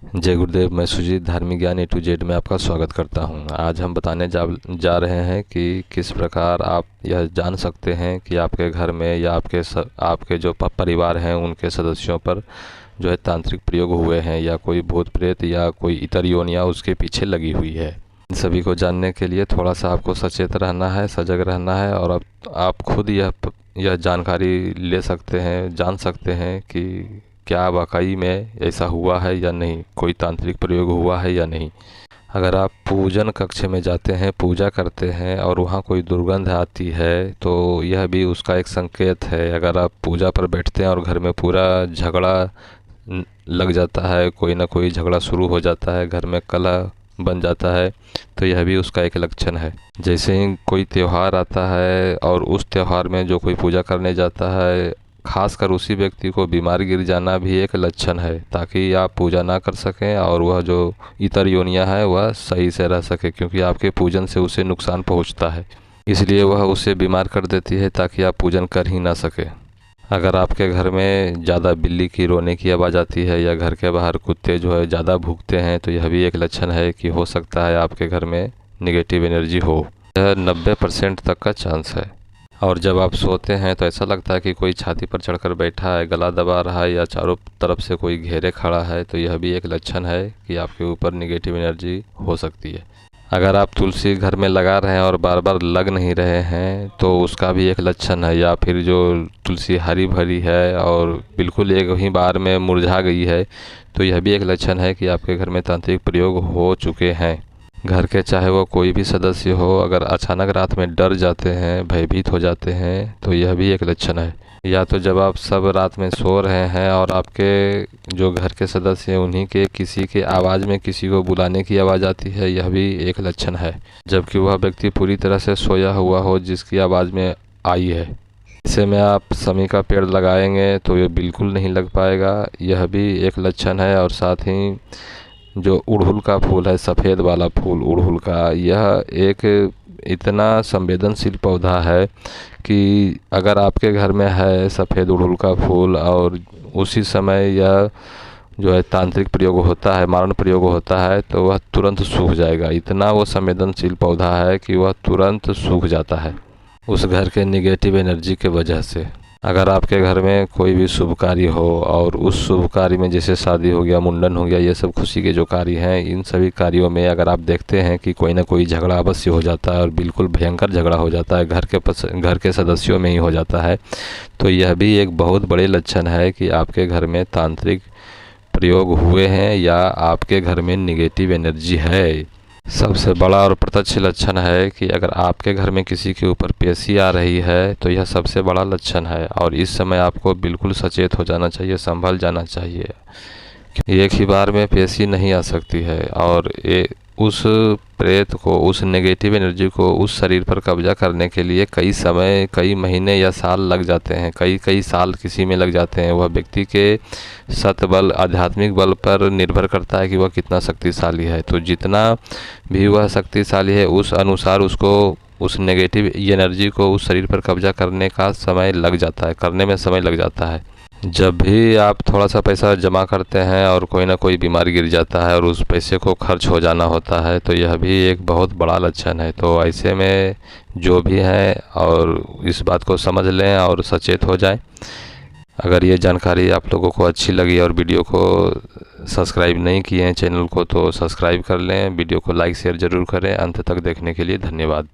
जय गुरुदेव। मैं सुजीत धार्मिक ज्ञान A to Z में आपका स्वागत करता हूं। आज हम बताने जा रहे हैं कि किस प्रकार आप यह जान सकते हैं कि आपके घर में या आपके जो परिवार हैं उनके सदस्यों पर जो है तांत्रिक प्रयोग हुए हैं या कोई भूत प्रेत या कोई इतर योनियाँ उसके पीछे लगी हुई है। इन सभी को जानने के लिए थोड़ा सा आपको सचेत रहना है, सजग रहना है और आप खुद यह जानकारी ले सकते हैं, जान सकते हैं कि क्या वाकई में ऐसा हुआ है या नहीं, कोई तांत्रिक प्रयोग हुआ है या नहीं। अगर आप पूजन कक्ष में जाते हैं, पूजा करते हैं और वहाँ कोई दुर्गंध आती है तो यह भी उसका एक संकेत है। अगर आप पूजा पर बैठते हैं और घर में पूरा झगड़ा लग जाता है, कोई ना कोई झगड़ा शुरू हो जाता है, घर में कलह बन जाता है, तो यह भी उसका एक लक्षण है। जैसे ही कोई त्यौहार आता है और उस त्यौहार में जो कोई पूजा करने जाता है, खासकर उसी व्यक्ति को बीमार गिर जाना भी एक लक्षण है, ताकि आप पूजा ना कर सकें और वह जो इतर योनियां है वह सही से रह सके, क्योंकि आपके पूजन से उसे नुकसान पहुंचता है, इसलिए वह उसे बीमार कर देती है ताकि आप पूजन कर ही ना सके। अगर आपके घर में ज़्यादा बिल्ली की रोने की आवाज़ आती है या घर के बाहर कुत्ते जो है ज़्यादा भूखते हैं तो यह भी एक लक्षण है कि हो सकता है आपके घर में निगेटिव एनर्जी हो। यह 90% तक का चांस है। और जब आप सोते हैं तो ऐसा लगता है कि कोई छाती पर चढ़कर बैठा है, गला दबा रहा है या चारों तरफ से कोई घेरे खड़ा है, तो यह भी एक लक्षण है कि आपके ऊपर निगेटिव एनर्जी हो सकती है। अगर आप तुलसी घर में लगा रहे हैं और बार बार लग नहीं रहे हैं तो उसका भी एक लक्षण है। या फिर जो तुलसी हरी भरी है और बिल्कुल एक ही बार में मुरझा गई है, तो यह भी एक लक्षण है कि आपके घर में तांत्रिक प्रयोग हो चुके हैं। घर के चाहे वो कोई भी सदस्य हो, अगर अचानक रात में डर जाते हैं, भयभीत हो जाते हैं, तो यह भी एक लक्षण है। या तो जब आप सब रात में सो रहे हैं और आपके जो घर के सदस्य हैं उन्हीं के किसी के आवाज़ में किसी को बुलाने की आवाज़ आती है, यह भी एक लक्षण है, जबकि वह व्यक्ति पूरी तरह से सोया हुआ हो जिसकी आवाज़ में आई है। ऐसे में आप समी का पेड़ लगाएंगे तो ये बिल्कुल नहीं लग पाएगा, यह भी एक लक्षण है। और साथ ही जो उड़हुल का फूल है, सफ़ेद वाला फूल उड़हुल का, यह एक इतना संवेदनशील पौधा है कि अगर आपके घर में है सफ़ेद उड़हुल का फूल और उसी समय यह जो है तांत्रिक प्रयोग होता है, मारण प्रयोग होता है, तो वह तुरंत सूख जाएगा। इतना वो संवेदनशील पौधा है कि वह तुरंत सूख जाता है उस घर के निगेटिव एनर्जी के वजह से। अगर आपके घर में कोई भी शुभ कार्य हो और उस शुभ कार्य में जैसे शादी हो गया, मुंडन हो गया, ये सब खुशी के जो कार्य हैं, इन सभी कार्यों में अगर आप देखते हैं कि कोई ना कोई झगड़ा अवश्य हो जाता है और बिल्कुल भयंकर झगड़ा हो जाता है, घर के सदस्यों में ही हो जाता है, तो यह भी एक बहुत बड़े लक्षण है कि आपके घर में तांत्रिक प्रयोग हुए हैं या आपके घर में निगेटिव एनर्जी है। सबसे बड़ा और प्रत्यक्ष लक्षण है कि अगर आपके घर में किसी के ऊपर पेशी आ रही है तो यह सबसे बड़ा लक्षण है और इस समय आपको बिल्कुल सचेत हो जाना चाहिए, संभल जाना चाहिए। एक ही बार में पेशी नहीं आ सकती है और उस प्रेत को, उस नेगेटिव एनर्जी को उस शरीर पर कब्जा करने के लिए कई समय, कई महीने या साल लग जाते हैं, कई साल किसी में लग जाते हैं। वह व्यक्ति के सत्बल, आध्यात्मिक बल पर निर्भर करता है कि वह कितना शक्तिशाली है। तो जितना भी वह शक्तिशाली है उस अनुसार उसको उस नेगेटिव एनर्जी को उस शरीर पर कब्जा करने का समय लग जाता है, करने में समय लग जाता है। जब भी आप थोड़ा सा पैसा जमा करते हैं और कोई ना कोई बीमारी गिर जाता है और उस पैसे को खर्च हो जाना होता है, तो यह भी एक बहुत बड़ा लक्षण है। तो ऐसे में जो भी है और इस बात को समझ लें और सचेत हो जाएं। अगर ये जानकारी आप लोगों को अच्छी लगी और वीडियो को सब्सक्राइब नहीं किए हैं चैनल को, तो सब्सक्राइब कर लें। वीडियो को लाइक शेयर ज़रूर करें। अंत तक देखने के लिए धन्यवाद।